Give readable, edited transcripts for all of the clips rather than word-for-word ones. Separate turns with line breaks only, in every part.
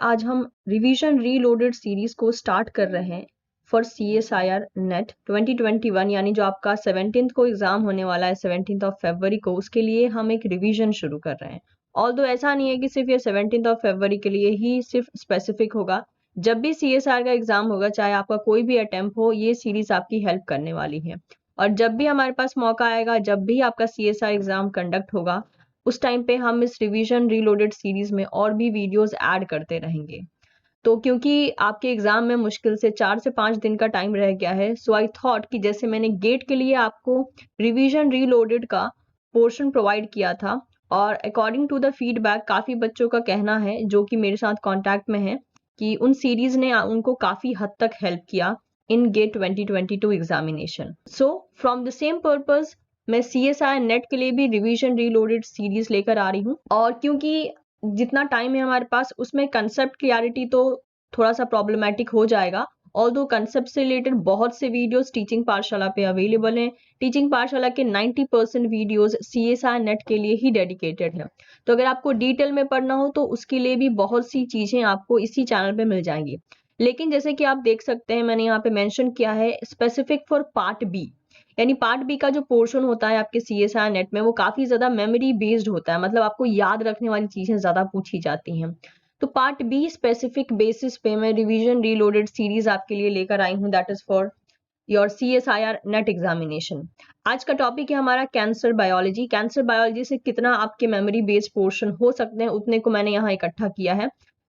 आज हम revision reloaded series को स्टार्ट कर रहे हैं फॉर CSIR नेट 2021, यानी जो आपका 17th को एग्जाम होने वाला है 17th ऑफ फरवरी को, उसके लिए हम एक रिवीजन शुरू कर रहे हैं। ऑल्दो ऐसा नहीं है कि सिर्फ ये 17th ऑफ फरवरी के लिए ही सिर्फ स्पेसिफिक होगा। जब भी CSIR का एग्जाम होगा, चाहे आपका कोई भी अटेम्प्ट हो, ये सीरीज आपकी हेल्प करने वाली है। और जब भी हमारे पास मौका आएगा, जब भी आपका CSIR एग्जाम कंडक्ट होगा, उस टाइम पे हम इस रिवीजन रीलोडेड सीरीज में और भी वीडियोस ऐड करते रहेंगे। तो क्योंकि आपके एग्जाम में मुश्किल से 4 से 5 दिन का टाइम रह गया है, सो आई थॉट कि जैसे मैंने गेट के लिए आपको रिवीजन रीलोडेड का पोर्शन प्रोवाइड किया था, और अकॉर्डिंग टू द फीडबैक काफी बच्चों का कहना है जो कि मेरे साथ कांटेक्ट में है कि उन सीरीज ने उनको काफी हद तक हेल्प किया in GATE 2022 examination. So from the same purpose मैं CSIR नेट के लिए भी रिवीजन रीलोडेड सीरीज लेकर आ रही हूँ। और क्योंकि जितना टाइम है हमारे पास, उसमें कंसेप्ट क्लियरिटी तो थोड़ा सा प्रॉब्लमेटिक हो जाएगा। ऑल्दो कंसेप्ट से रिलेटेड बहुत से वीडियोस टीचिंग पाठशाला पे अवेलेबल हैं। टीचिंग पाठशाला के 90% वीडियोस CSIR नेट के लिए ही डेडिकेटेड है। तो अगर आपको डिटेल में पढ़ना हो तो उसके लिए भी बहुत सी चीजें आपको इसी चैनल पे मिल जाएंगी। लेकिन जैसे कि आप देख सकते हैं, मैंने यहाँ पे मेंशन किया है स्पेसिफिक फॉर पार्ट बी, यानी पार्ट बी का जो पोर्शन होता है आपके CSIR नेट में, वो काफी ज्यादा मेमोरी बेस्ड होता है, मतलब आपको याद रखने वाली चीजें ज्यादा पूछी जाती हैं। तो पार्ट बी स्पेसिफिक बेसिस पे मैं रिवीजन रीलोडेड सीरीज आपके लिए लेकर आई हूँ, that is for your CSIR net examination. आज का टॉपिक है हमारा कैंसर बायोलॉजी। कैंसर बायोलॉजी से कितना आपके मेमोरी बेस्ड पोर्शन हो सकते हैं, उतने को मैंने यहाँ इकट्ठा किया है,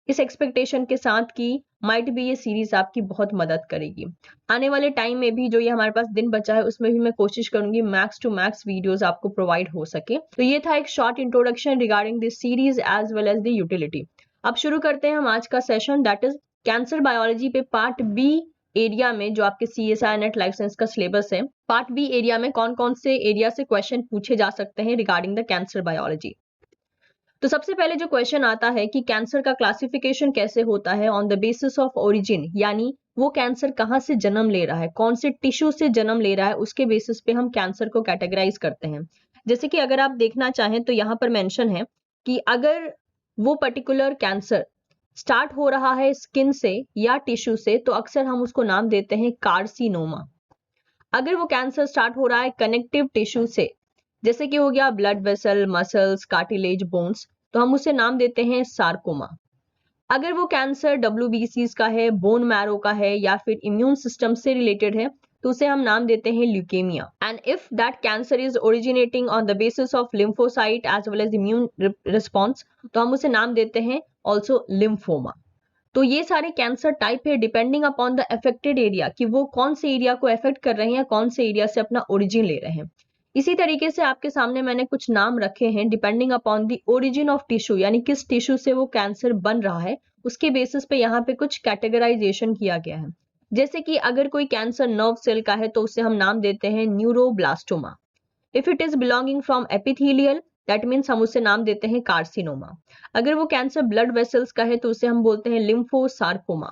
इस एक्सपेक्टेशन के साथ कि माइट भी ये सीरीज आपकी बहुत मदद करेगी। आने वाले टाइम में भी जो ये हमारे पास दिन बचा है, उसमें भी मैं कोशिश करूंगी मैक्स टू मैक्स वीडियोस आपको प्रोवाइड हो सके। तो ये था एक short introduction regarding this series as well as the utility. अब शुरू करते हैं हम आज का session, that is cancer biology पे पार्ट बी एरिया में जो आपके CSIR नेट लाइफ साइंस का सिलेबस है। पार्ट बी एरिया में कौन कौन से एरिया से क्वेश्चन पूछे जा सकते हैं रिगार्डिंग द कैंसर बायोलॉजी। तो सबसे पहले जो क्वेश्चन आता है कि कैंसर का क्लासिफिकेशन कैसे होता है on the basis of origin, यानी वो कैंसर कहाँ से जन्म ले रहा है, कौन से टिश्यू से जन्म ले रहा है, उसके बेसिस पे हम कैंसर को कैटेगराइज करते हैं। जैसे कि अगर आप देखना चाहें तो यहाँ पर मेंशन है कि अगर वो पर्टिकुलर कैंसर स्टार्ट हो रहा है स्किन से या टिश्यू से, तो अक्सर हम उसको नाम देते हैं कार्सिनोमा। अगर वो कैंसर स्टार्ट हो रहा है कनेक्टिव टिश्यू से, जैसे कि हो गया blood vessel, muscles, cartilage, bones, तो हम उसे नाम देते हैं सार्कोमा। अगर वो कैंसर WBCs का है, बोन मैरो का है, या फिर इम्यून सिस्टम से रिलेटेड है, तो उसे हम नाम देते हैं leukemia. And if that cancer is originating on the basis of lymphocyte as well as immune response, तो हम उसे नाम देते हैं ऑल्सो लिम्फोमा। तो ये सारे कैंसर टाइप है depending upon the affected area, कि वो कौन से एरिया को अफेक्ट कर रहे हैं, कौन से एरिया से अपना ओरिजिन ले रहे हैं। इसी तरीके से आपके सामने मैंने कुछ नाम रखे हैं depending upon the origin of tissue, यानी किस टिश्यू से वो कैंसर बन रहा है, उसके बेसिस पे यहाँ पे कुछ कैटेगराइजेशन किया गया है। जैसे कि अगर कोई कैंसर नर्व सेल का है तो उसे हम नाम देते हैं neuroblastoma. If it is belonging from epithelial, that means हम उसे नाम देते हैं कार्सिनोमा। अगर वो कैंसर ब्लड वेसल्स का है तो उसे हम बोलते हैं लिम्फोसार्कोमा।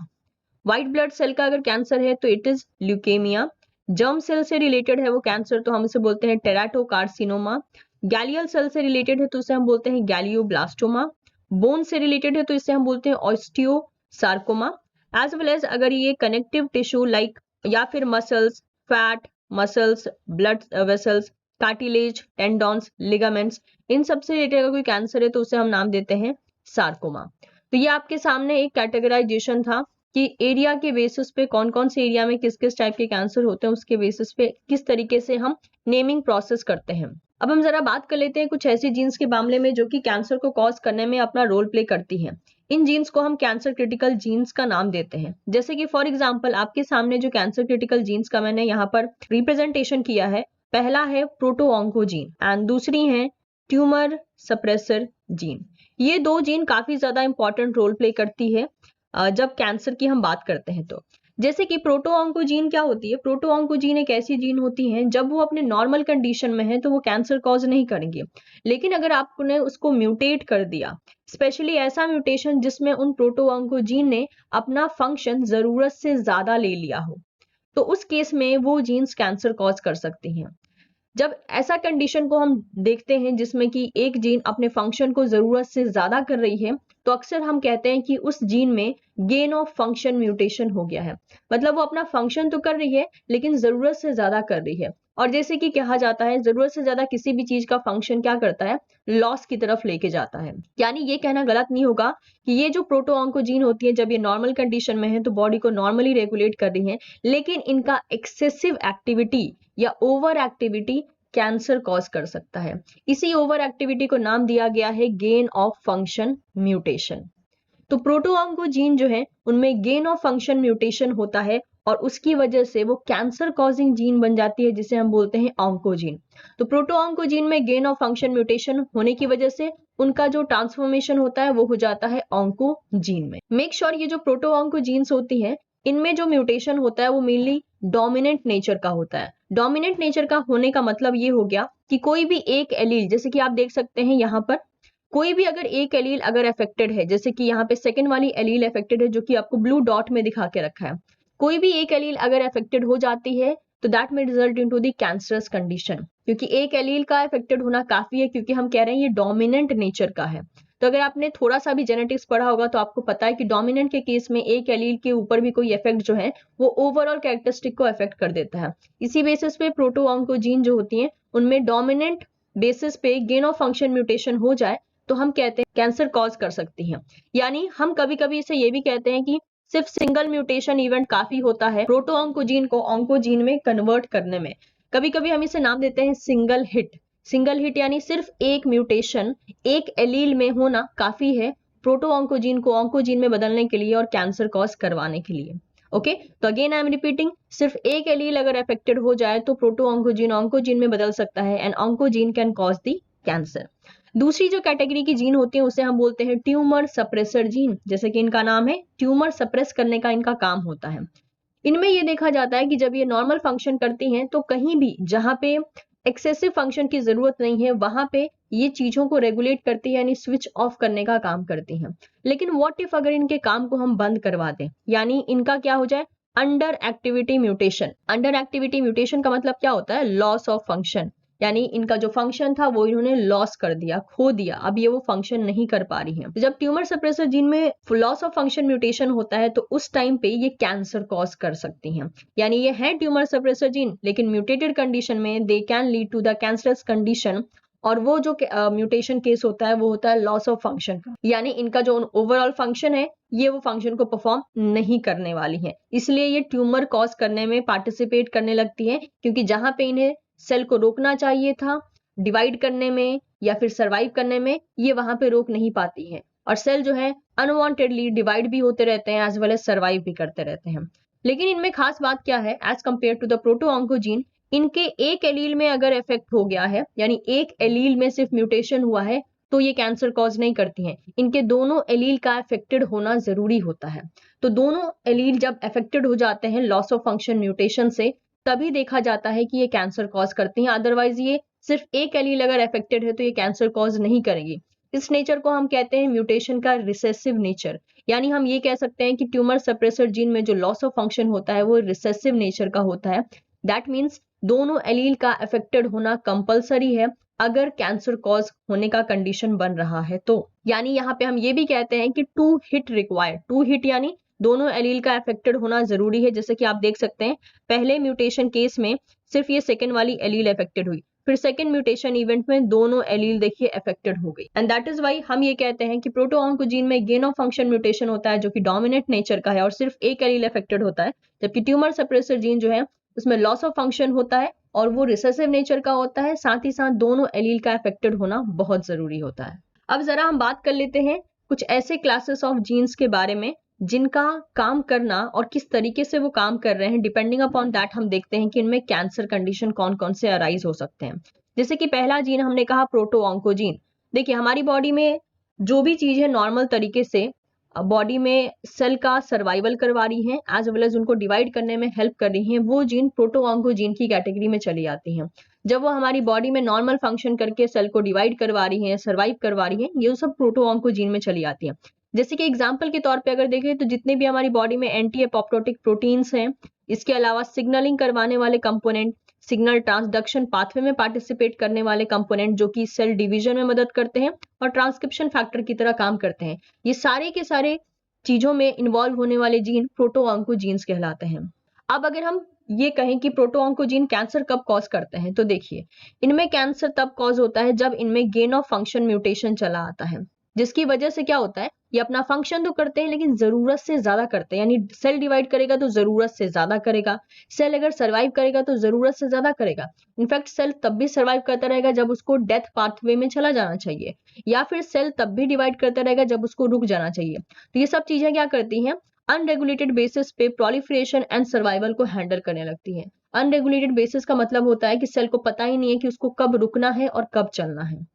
व्हाइट ब्लड सेल का अगर कैंसर है तो it is leukemia. Germ cell से रिलेटेड है वो कैंसर, तो हम उसे बोलते हैं टेराटोकार्सिनोमा। गैलियल सेल से रिलेटेड है तो उसे हम बोलते हैं गैलियोब्लास्टोमा। बोन से रिलेटेड है तो इसे हम बोलते हैं ऑस्टियोसार्कोमा। एज वेल एज अगर ये कनेक्टिव टिश्यू लाइक या फिर muscles, fat, muscles, blood vessels, cartilage, tendons, ligaments, इन सब से रिलेटेड अगर कोई कैंसर है तो उसे हम नाम देते हैं सार्कोमा। तो ये आपके सामने एक कैटेगराइजेशन था कि एरिया के बेसिस पे कौन कौन से एरिया में किस किस टाइप के कैंसर होते हैं, उसके बेसिस पे किस तरीके से हम नेमिंग प्रोसेस करते हैं। अब हम जरा बात कर लेते हैं कुछ ऐसी जीन्स के मामले में जो कि कैंसर को कॉज करने में अपना रोल प्ले करती हैं। इन जीन्स को हम कैंसर क्रिटिकल जीन्स का नाम देते हैं। जैसे कि फॉर एग्जांपल आपके सामने जो कैंसर क्रिटिकल जीन्स का मैंने यहाँ पर रिप्रेजेंटेशन किया है, पहला है प्रोटोऑन्कोजीन एंड दूसरी है ट्यूमर सप्रेसर जीन। ये दो जीन काफी ज्यादा इंपॉर्टेंट रोल प्ले करती है जब कैंसर की हम बात करते हैं। तो जैसे कि प्रोटोऑन्कोजीन क्या होती है, प्रोटोऑन्कोजीन एक ऐसी जीन होती है जब वो अपने नॉर्मल कंडीशन में है तो वो कैंसर कॉज नहीं करेंगे, लेकिन अगर आपने उसको म्यूटेट कर दिया, स्पेशली ऐसा म्यूटेशन जिसमें उन प्रोटोऑन्कोजीन ने अपना फंक्शन जरूरत से ज्यादा ले लिया हो, तो उस केस में वो जीन्स कैंसर कॉज कर सकती हैं। जब ऐसा कंडीशन को हम देखते हैं जिसमें कि एक जीन अपने फंक्शन को जरूरत से ज्यादा कर रही है, तो अक्सर हम कहते हैं कि उस जीन में गेन ऑफ फंक्शन म्यूटेशन हो गया है। मतलब वो अपना फंक्शन तो कर रही है लेकिन जरूरत से ज्यादा कर रही है। और जैसे कि कहा जाता है, जरूरत से ज्यादा किसी भी चीज का फंक्शन क्या करता है, लॉस की तरफ लेके जाता है। यानी ये कहना गलत नहीं होगा कि ये जो प्रोटोऑन्कोजीन होती है, जब ये नॉर्मल कंडीशन में है तो बॉडी को नॉर्मली रेगुलेट कर रही है, लेकिन इनका एक्सेसिव एक्टिविटी या ओवर एक्टिविटी कैंसर कॉज कर सकता है। इसी ओवर एक्टिविटी को नाम दिया गया है गेन ऑफ फंक्शन म्यूटेशन। तो प्रोटोऑन्कोजीन जो है उनमें गेन ऑफ फंक्शन म्यूटेशन होता है और उसकी वजह से वो कैंसर कॉजिंग जीन बन जाती है, जिसे हम बोलते हैं ऑन्कोजीन। तो प्रोटोऑन्कोजीन में गेन ऑफ फंक्शन म्यूटेशन होने की वजह से उनका जो ट्रांसफॉर्मेशन होता है वो हो जाता है ऑन्कोजीन में। मेक श्योर ये जो प्रोटोऑन्कोजीन्स होती हैं, इनमें जो म्यूटेशन होता है वो मेनली डोमिनेंट नेचर का होता है। डोमिनेंट नेचर का होने का मतलब ये हो गया कि कोई भी एक एलील, जैसे कि आप देख सकते हैं यहाँ पर, कोई भी अगर एक एलील अगर अफेक्टेड है, जैसे कि यहाँ पे सेकंड वाली एलील अफेक्टेड है जो कि आपको ब्लू डॉट में दिखा के रखा है, कोई भी एक एलील अगर अफेक्टेड हो जाती है तो दैट में result into the cancerous condition. क्योंकि एक एलील का अफेक्टेड होना काफी है, क्योंकि हम कह रहे हैं ये डोमिनेंट नेचर का है। तो अगर आपने थोड़ा सा भी जेनेटिक्स पढ़ा होगा तो आपको पता है कि डोमिनेंट के केस में एक एलील के ऊपर भी कोई इफेक्ट जो है वो ओवरऑल कैरेक्टरिस्टिक को अफेक्ट कर देता है। इसी बेसिस पे प्रोटोऑन्कोजीन जो होती हैं उनमें डोमिनेंट बेसिस पे गेन ऑफ फंक्शन म्यूटेशन हो जाए तो हम कहते हैं कैंसर कॉज कर सकती हैं। यानी हम कभी कभी इसे ये भी कहते हैं कि सिर्फ सिंगल म्यूटेशन इवेंट काफी होता है प्रोटोऑन्कोजीन को ऑन्कोजीन में कन्वर्ट करने में। कभी कभी हम इसे नाम देते हैं सिंगल हिट। सिंगल हिट यानी सिर्फ एक म्यूटेशन एक एलील में होना काफी है प्रोटोऑन्कोजीन को ऑन्कोजीन में बदलने के लिए और कैंसर कॉज करवाने के लिए। ओके, तो अगेन आई एम रिपीटिंग, सिर्फ एक एलील अगर अफेक्टेड हो जाए तो प्रोटोऑन्कोजीन ऑन्कोजीन में बदल सकता है and oncogene can cause the cancer. दूसरी जो कैटेगरी की जीन होती है उसे हम बोलते हैं ट्यूमर सप्रेसर जीन। जैसे कि इनका नाम है, ट्यूमर सप्रेस करने का इनका काम होता है। इनमें ये देखा जाता है कि जब ये नॉर्मल फंक्शन करती हैं तो कहीं भी जहां पे एक्सेसिव फंक्शन की जरूरत नहीं है वहां पे ये चीजों को रेगुलेट करती है, यानी स्विच ऑफ करने का काम करती हैं। लेकिन व्हाट इफ अगर इनके काम को हम बंद करवा दें, यानी इनका क्या हो जाए, under activity mutation. Under activity mutation का मतलब क्या होता है, लॉस ऑफ फंक्शन। यानी इनका जो फंक्शन था वो इन्होंने लॉस कर दिया, खो दिया, अब ये वो फंक्शन नहीं कर पा रही हैं। तो जब ट्यूमर सप्रेसर जीन में लॉस ऑफ फंक्शन म्यूटेशन होता है तो उस टाइम पे ये कैंसर कॉज कर सकती हैं। यानी ये है ट्यूमर सप्रेसर जीन, लेकिन म्यूटेटेड कंडीशन में they can lead to the cancerous condition. और वो जो म्यूटेशन केस होता है वो होता है लॉस ऑफ फंक्शन का, यानी इनका जो ओवरऑल फंक्शन है ये वो फंक्शन को परफॉर्म नहीं करने वाली है। इसलिए ये ट्यूमर कॉज करने में पार्टिसिपेट करने लगती है, क्योंकि जहां पे इन्हें सेल को रोकना चाहिए था डिवाइड करने में या फिर सरवाइव करने में, ये वहां पे रोक नहीं पाती है और सेल जो है अनवांटेडली डिवाइड भी होते रहते हैं एज वेल एज सरवाइव भी करते रहते हैं। लेकिन इनमें खास बात क्या है, एज कंपेयर टू द प्रोटोऑन्कोजीन, इनके एक एलील में अगर इफेक्ट हो गया है, यानी एक एलील में सिर्फ म्यूटेशन हुआ है, तो ये कैंसर कॉज नहीं करती हैं। इनके दोनों एलील का अफेक्टेड होना जरूरी होता है। तो दोनों एलील जब अफेक्टेड हो जाते हैं लॉस ऑफ फंक्शन म्यूटेशन से, तभी देखा जाता है कि ये कैंसर कॉज करती हैं। अदरवाइज ये सिर्फ एक एलील अगर अफेक्टेड है तो ये कैंसर कॉज नहीं करेगी। इस नेचर को हम कहते हैं म्यूटेशन का रिसेसिव नेचर। यानी हम ये कह सकते हैं कि ट्यूमर सप्रेसर जीन में जो लॉस ऑफ फंक्शन होता है वो रिसेसिव नेचर का होता है। दैट मीन्स दोनों एलील का अफेक्टेड होना कंपलसरी है अगर कैंसर कॉज होने का कंडीशन बन रहा है तो। यानी यहाँ पे हम ये भी कहते हैं कि two hit required. Two hit यानी दोनों एलील का अफेक्टेड होना जरूरी है। जैसे कि आप देख सकते हैं पहले म्यूटेशन केस में सिर्फ ये सेकंड वाली एलील अफेक्टेड हुई, फिर सेकंड म्यूटेशन इवेंट में दोनों एलील देखिए अफेक्टेड हो गई। एंड दैट इज व्हाई हम ये कहते हैं कि प्रोटोऑन्कोजीन में गेन ऑफ फंक्शन म्यूटेशन होता है जो कि डोमिनेंट नेचर का है और सिर्फ एक एलील अफेक्टेड होता है, जबकि ट्यूमर सप्रेसर जीन जो है उसमें लॉस ऑफ फंक्शन होता है और वो रिसेसिव नेचर का होता है। साथ ही साथ दोनों एलील का अफेक्टेड होना बहुत जरूरी होता है। अब जरा हम बात कर लेते हैं कुछ ऐसे क्लासेस ऑफ जीन्स के बारे में जिनका काम करना और किस तरीके से वो काम कर रहे हैं, डिपेंडिंग अपॉन दैट हम देखते हैं कि इनमें कैंसर कंडीशन कौन कौन से अराइज हो सकते हैं। जैसे कि पहला जीन हमने कहा प्रोटोऑन्कोजीन। देखिए हमारी बॉडी में जो भी चीज है नॉर्मल तरीके से बॉडी में सेल का सर्वाइवल करवा रही हैं एज वेल एज उनको डिवाइड करने में हेल्प कर रही हैं, वो जीन प्रोटोऑन्कोजीन की कैटेगरी में चली आती हैं। जब वो हमारी बॉडी में नॉर्मल फंक्शन करके सेल को डिवाइड करवा रही हैं, सर्वाइव करवा रही हैं, ये सब प्रोटोऑन्कोजीन में चली आती है। जैसे कि एग्जाम्पल के तौर पे अगर देखें तो जितने भी हमारी बॉडी में एंटी एपोप्टोटिक प्रोटीन्स हैं, इसके अलावा सिग्नलिंग करवाने वाले कंपोनेंट, सिग्नल ट्रांसडक्शन पाथवे में पार्टिसिपेट करने वाले कंपोनेंट जो कि सेल डिवीजन में मदद करते हैं और ट्रांसक्रिप्शन फैक्टर की तरह काम करते हैं। ये सारे के सारे चीजों में इन्वॉल्व होने वाले जीन प्रोटोऑन्कोजीन्स कहलाते हैं। अब अगर हम ये कहें कि प्रोटोऑन्कोजीन कैंसर कब कॉज करते हैं, तो देखिए इनमें कैंसर तब कॉज होता है जब इनमें गेन ऑफ फंक्शन म्यूटेशन चला आता है, जिसकी वजह से क्या होता है, ये अपना फंक्शन तो करते हैं लेकिन जरूरत से ज्यादा करते हैं। यानी सेल डिवाइड करेगा तो जरूरत से ज्यादा करेगा, सेल अगर सर्वाइव करेगा तो जरूरत से ज्यादा करेगा। इनफैक्ट सेल तब भी सर्वाइव करता रहेगा जब उसको डेथ पाथवे में चला जाना चाहिए, या फिर सेल तब भी डिवाइड करता रहेगा जब उसको रुक जाना चाहिए। तो ये सब चीजें क्या करती हैं, अनरेगुलेटेड बेसिस पे प्रोलिफरेशन एंड सर्वाइवल को हैंडल करने लगती है। अनरेगुलेटेड बेसिस का मतलब होता है कि सेल को पता ही नहीं है कि उसको कब रुकना है और कब चलना है।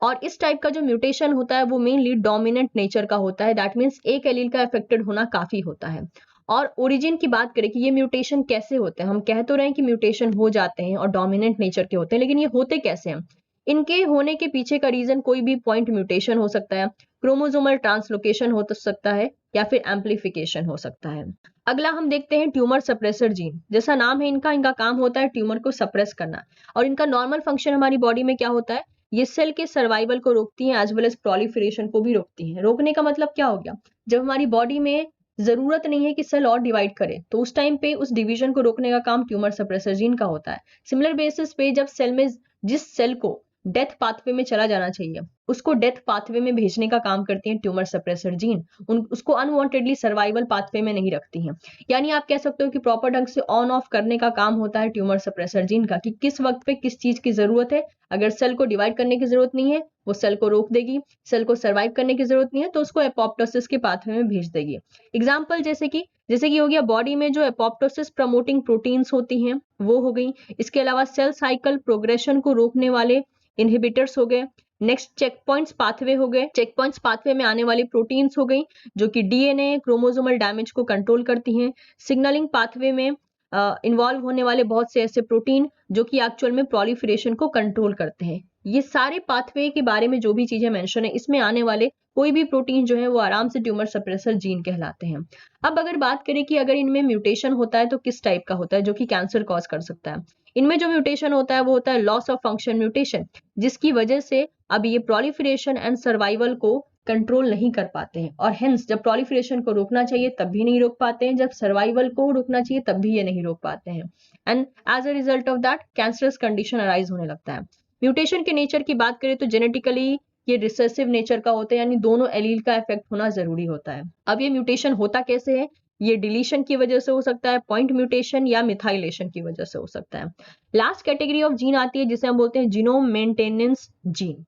और इस टाइप का जो म्यूटेशन होता है वो मेनली डोमिनेंट नेचर का होता है, दैट मीन्स एक एलील का अफेक्टेड होना काफी होता है। और ओरिजिन की बात करें कि ये म्यूटेशन कैसे होते हैं, हम कह तो रहे हैं कि म्यूटेशन हो जाते हैं और डोमिनेंट नेचर के होते हैं, लेकिन ये होते कैसे हैं? इनके होने के पीछे का रीजन कोई भी पॉइंट म्यूटेशन हो सकता है, क्रोमोसोमल ट्रांसलोकेशन हो सकता है, या फिर एम्प्लीफिकेशन हो सकता है। अगला हम देखते हैं ट्यूमर सप्रेसर जीन। जैसा नाम है इनका, इनका काम होता है ट्यूमर को सप्रेस करना। और इनका नॉर्मल फंक्शन हमारी बॉडी में क्या होता है, ये सेल के सर्वाइवल को रोकती हैं एज वेल एज प्रोलिफरेशन को भी रोकती हैं। रोकने का मतलब क्या हो गया, जब हमारी बॉडी में जरूरत नहीं है कि सेल और डिवाइड करे तो उस टाइम पे उस डिवीजन को रोकने का काम ट्यूमर सप्रेसर जीन का होता है। सिमिलर बेसिस पे जब सेल में जिस सेल को डेथ पाथवे में चला जाना चाहिए उसको डेथ पाथवे में भेजने का काम करती हैं ट्यूमर सप्रेसर जीन, उसको अनवांटेडली सर्वाइवल पाथवे में नहीं रखती हैं। यानी आप कह सकते हो कि प्रॉपर ढंग से ऑन ऑफ करने का काम होता है ट्यूमर सप्रेसर जीन का, कि किस वक्त पे किस चीज की जरूरत है। अगर सेल को डिवाइड करने की जरूरत नहीं है वो सेल को रोक देगी, सेल को सर्वाइव करने की जरूरत नहीं है तो उसको एपोप्टोसिस के पाथवे में भेज देगी। एग्जाम्पल जैसे कि हो गया बॉडी में जो एपोप्टोसिस प्रमोटिंग प्रोटीन्स होती हैं वो हो गई। इसके अलावा सेल साइकिल प्रोग्रेशन को रोकने वाले इनहिबिटर्स हो गए। नेक्स्ट चेक पॉइंट्स पाथवे हो गए, चेक पॉइंट्स पाथवे में आने वाली प्रोटीन्स हो गई जो कि डीएनए क्रोमोसोमल डैमेज को कंट्रोल करती हैं। सिग्नलिंग पाथवे में इन्वॉल्व होने वाले बहुत से ऐसे प्रोटीन जो कि एक्चुअल में प्रोलिफरेशन को कंट्रोल करते हैं। ये सारे पाथवे के बारे में जो भी चीजें मेंशन है इसमें आने वाले कोई भी प्रोटीन जो है वो आराम से ट्यूमर सप्रेसर जीन कहलाते हैं। अब अगर बात करें कि अगर इनमें म्यूटेशन होता है तो किस टाइप का होता है जो कि कैंसर कॉज कर सकता है। इनमें जो म्यूटेशन होता है वो होता है लॉस ऑफ फंक्शन म्यूटेशन, जिसकी वजह से अब ये प्रोलिफरेशन एंड सर्वाइवल को कंट्रोल नहीं कर पाते हैं, और हेंस जब प्रोलिफरेशन को रोकना चाहिए तब भी नहीं रोक पाते हैं, जब सर्वाइवल को रोकना चाहिए तब भी ये नहीं रोक पाते हैं। And as a result of that cancerous condition arise होने लगता है। म्यूटेशन के नेचर की बात करें तो जेनेटिकली ये रिसेसिव नेचर का होता है, यानी दोनों एलील का इफेक्ट होना जरूरी होता है। अब ये म्यूटेशन होता कैसे है, ये डिलीशन की वजह से हो सकता है, पॉइंट म्यूटेशन या मिथाइलेशन की वजह से हो सकता है। लास्ट कैटेगरी ऑफ जीन आती है जिसे हम बोलते हैं जीनोम मेंटेनेंस जीन।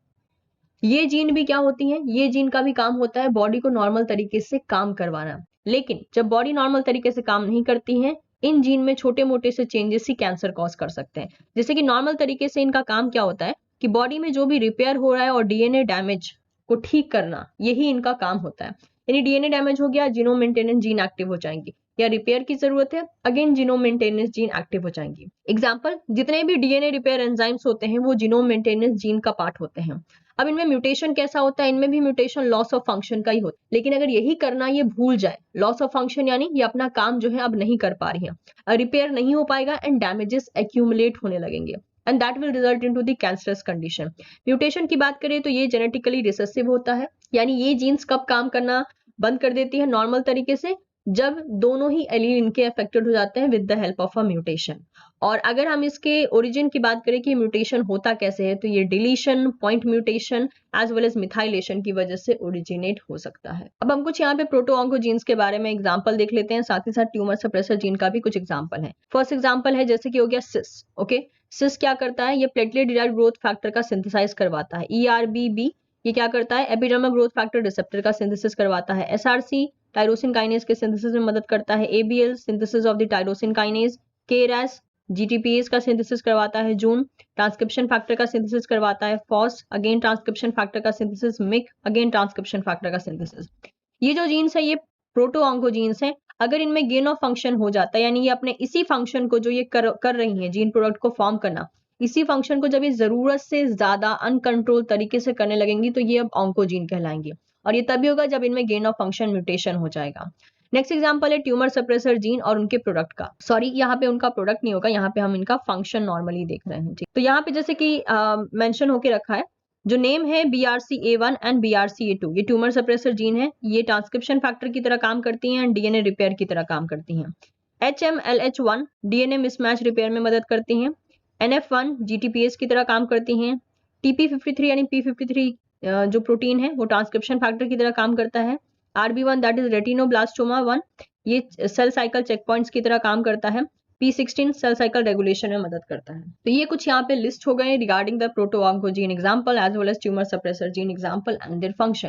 ये जीन भी क्या होती हैं, ये जीन का भी काम होता है बॉडी को नॉर्मल तरीके से काम करवाना। लेकिन जब बॉडी नॉर्मल तरीके से काम नहीं करती है, इन जीन में छोटे मोटे से चेंजेस ही कैंसर कॉज कर सकते हैं। जैसे कि नॉर्मल तरीके से इनका काम क्या होता है कि बॉडी में जो भी रिपेयर हो रहा है और डीएनए डैमेज को ठीक करना, यही इनका काम होता है। यानी डीएनए डैमेज हो गया, जीनोम मेंटेनेंस जीन एक्टिव हो जाएंगी, या रिपेयर की जरूरत है, again genome maintenance gene active हो जाएंगी। एग्जाम्पल, जितने भी डीएनए रिपेयर एंजाइम्स होते हैं वो जीनोम मेंटेनेंस जीन का पार्ट होते हैं। अब इनमें म्यूटेशन कैसा होता है, इनमें भी म्यूटेशन लॉस ऑफ फंक्शन का ही होता है। लेकिन अगर यही करना ये भूल जाए, लॉस ऑफ फंक्शन यानी ये अपना काम जो है अब नहीं कर पा रही है, रिपेयर नहीं हो पाएगा एंड डैमेजेस एक्यूमुलेट होने लगेंगे, and that will result into the cancerous condition. Mutation की बात करें तो ये जेनेटिकली रिसेसिव होता है, यानी ये जीन्स कब काम करना बंद कर देती है नॉर्मल तरीके से, जब दोनों ही एलील इनके अफेक्टेड हो जाते हैं with the help of a mutation. और अगर हम इसके ओरिजिन की बात करें कि म्यूटेशन होता कैसे है, तो ये deletion, point mutation as well as methylation की वजह से ओरिजिनेट हो सकता है। अब हम कुछ यहाँ पे प्रोटोऑन्कोजीन्स के बारे में एग्जांपल देख लेते हैं, साथ ही साथ ट्यूमर सप्रेसर जीन का भी कुछ एग्जांपल है। फर्स्ट एग्जांपल है जैसे कि हो गया सिस। ओके, सिस क्या करता है, ये प्लेटलेट डिराइव्ड ग्रोथ फैक्टर का सिंथेसाइज करवाता है। ERBB ये क्या करता है, एपिडर्मल ग्रोथ फैक्टर रिसेप्टर का सिंथेसिस करवाता है। SRC टायरोसिन काइनेज के सिंथेसिस में मदद करता है। ABL synthesis of the tyrosine kinase. KRAS GTPase का सिंथेसिस करवाता है। जून ट्रांसक्रिप्शन फैक्टर का सिंथेसिस करवाता है। फॉस अगेन ट्रांसक्रिप्शन फैक्टर का synthesis. Myc again transcription factor का सिंथेसिस। ये जो जीन्स है ये प्रोटोऑन्कोजीन्स है। अगर इनमें गेन ऑफ फंक्शन हो जाता है, यानी ये अपने इसी फंक्शन को जो ये कर रही है जीन प्रोडक्ट को फॉर्म करना, इसी फंक्शन को जब ये जरूरत से ज्यादा अनकंट्रोल तरीके से करने लगेंगी तो ये अब ऑन्कोजीन कहलाएंगे। और ये तभी होगा जब इनमें गेन ऑफ फंक्शन म्यूटेशन हो जाएगा। नेक्स्ट एग्जांपल है ट्यूमर सप्रेसर जीन और उनके प्रोडक्ट का। सॉरी, यहाँ पे उनका प्रोडक्ट नहीं होगा, यहाँ पे हम इनका फंक्शन नॉर्मली देख रहे हैं। ठीक, तो यहाँ पे जैसे कि मेंशन होके रखा है, जो नेम है BRCA1 एंड BRCA2, ये ट्यूमर सप्रेसर जीन है, ये ट्रांसक्रिप्शन फैक्टर की तरह काम करती हैं, डीएनए रिपेयर की तरह काम करती हैं। HMLH1 डीएनए मिसमैच रिपेयर में मदद करती हैं। NF1 GTPase की तरह काम करती हैं। TP53 यानी P53 जो प्रोटीन है वो ट्रांसक्रिप्शन फैक्टर की तरह काम करता है। RB1 दैट इज रेटिनोब्लास्टोमा 1, ये सेल साइकिल चेक पॉइंट्स की तरह काम करता है। P16 सेल साइकिल रेगुलेशन में मदद करता है। तो ये कुछ यहाँ पे लिस्ट हो गए regarding the proto-oncogene example as well as tumour suppressor gene example and their function.